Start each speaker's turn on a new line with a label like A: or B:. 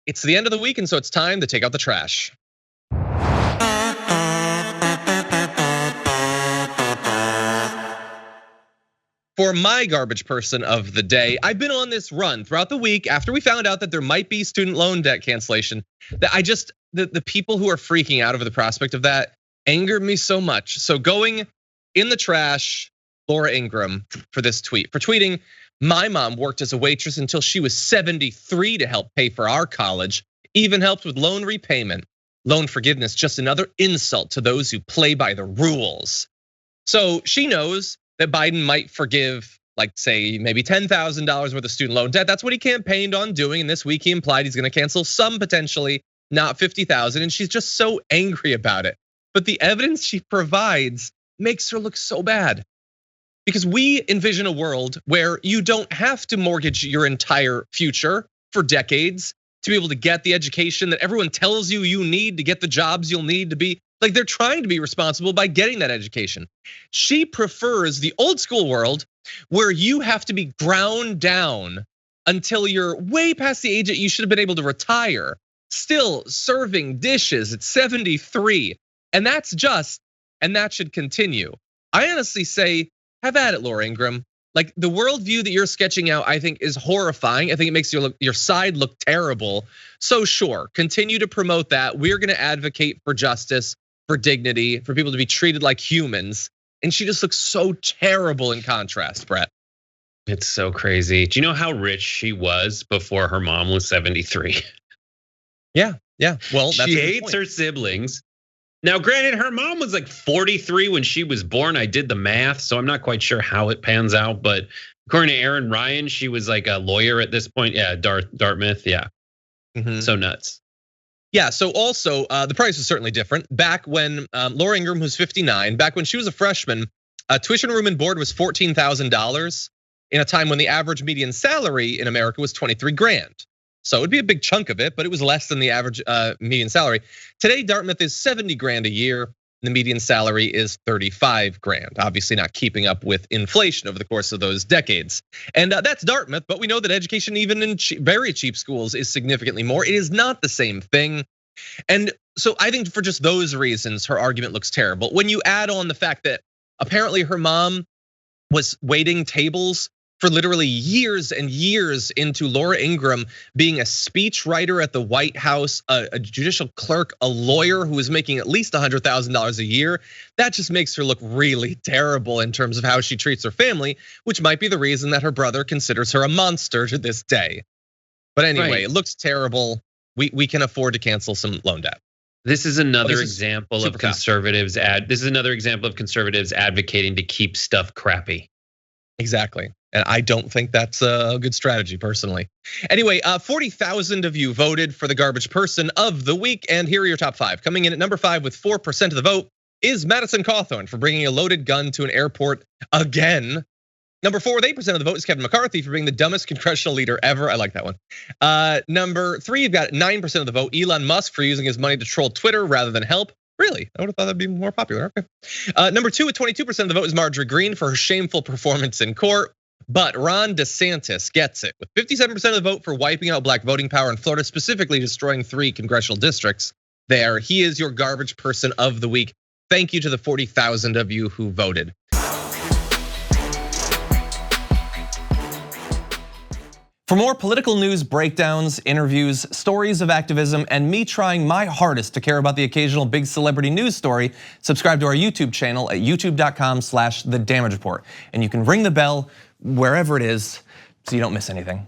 A: It's the end of the week, and so it's time to take out the trash. For my garbage person of the day, I've been on this run throughout the week after we found out that there might be student loan debt cancellation, that the people who are freaking out over the prospect of that angered me so much. So going in the trash, Laura Ingraham for this tweet, for tweeting, "My mom worked as a waitress until she was 73 to help pay for our college, even helped with loan repayment. Loan forgiveness, just another insult to those who play by the rules." So she knows that Biden might forgive, like say maybe $10,000 worth of student loan debt. That's what he campaigned on doing. And this week he implied he's gonna cancel some potentially, not 50,000. And she's just so angry about it. But the evidence she provides makes her look so bad. Because we envision a world where you don't have to mortgage your entire future for decades to be able to get the education that everyone tells you you need to get the jobs you'll need to be. Like, they're trying to be responsible by getting that education. She prefers the old school world where you have to be ground down until you're way past the age that you should have been able to retire, still serving dishes at 73. And that's just, and that should continue. I honestly say, have at it, Laura Ingraham. Like, the worldview that you're sketching out, I think is horrifying. I think it makes your side look terrible. So sure, continue to promote that. We're gonna advocate for justice, for dignity, for people to be treated like humans. And she just looks so terrible in contrast, Brett.
B: It's so crazy. Do you know how rich she was before her mom was 73?
A: Yeah. Well, that's
B: she hates her siblings. Now, granted, her mom was like 43 when she was born. I did the math, so I'm not quite sure how it pans out. But according to Aaron Ryan, she was like a lawyer at this point. Yeah, Dartmouth. Yeah, So nuts.
A: Yeah, so also the price is certainly different. Back when Laura Ingraham, who's 59, back when she was a freshman, tuition, room and board was $14,000 in a time when the average median salary in America was 23 grand. So it'd be a big chunk of it, but it was less than the average median salary. Today, Dartmouth is 70 grand a year. The median salary is 35 grand, obviously not keeping up with inflation over the course of those decades. And that's Dartmouth, but we know that education, even in very cheap schools, is significantly more. It is not the same thing. And so I think for just those reasons, her argument looks terrible. When you add on the fact that apparently her mom was waiting tables for literally years and years into Laura Ingraham being a speechwriter at the White House, a judicial clerk, a lawyer who was making at least $100,000 a year, that just makes her look really terrible in terms of how she treats her family, which might be the reason that her brother considers her a monster to this day. But anyway, It looks terrible. We can afford to cancel some loan debt.
B: This is another example of conservatives This is another example of conservatives advocating to keep stuff crappy.
A: Exactly. And I don't think that's a good strategy personally. Anyway, 40,000 of you voted for the garbage person of the week. And here are your top 5. Coming in at number 5 with 4% of the vote is Madison Cawthorn for bringing a loaded gun to an airport again. Number 4 with 8% of the vote is Kevin McCarthy for being the dumbest congressional leader ever. I like that one. Number 3, you've got 9% of the vote, Elon Musk for using his money to troll Twitter rather than help. Really? I would have thought that'd be more popular. Okay. Number 2 with 22% of the vote is Marjorie Greene for her shameful performance in court. But Ron DeSantis gets it with 57% of the vote for wiping out black voting power in Florida, specifically destroying 3 congressional districts there. He is your garbage person of the week. Thank you to the 40,000 of you who voted. For more political news, breakdowns, interviews, stories of activism, and me trying my hardest to care about the occasional big celebrity news story, subscribe to our YouTube channel at youtube.com/thedamagereport. And you can ring the bell wherever it is so you don't miss anything.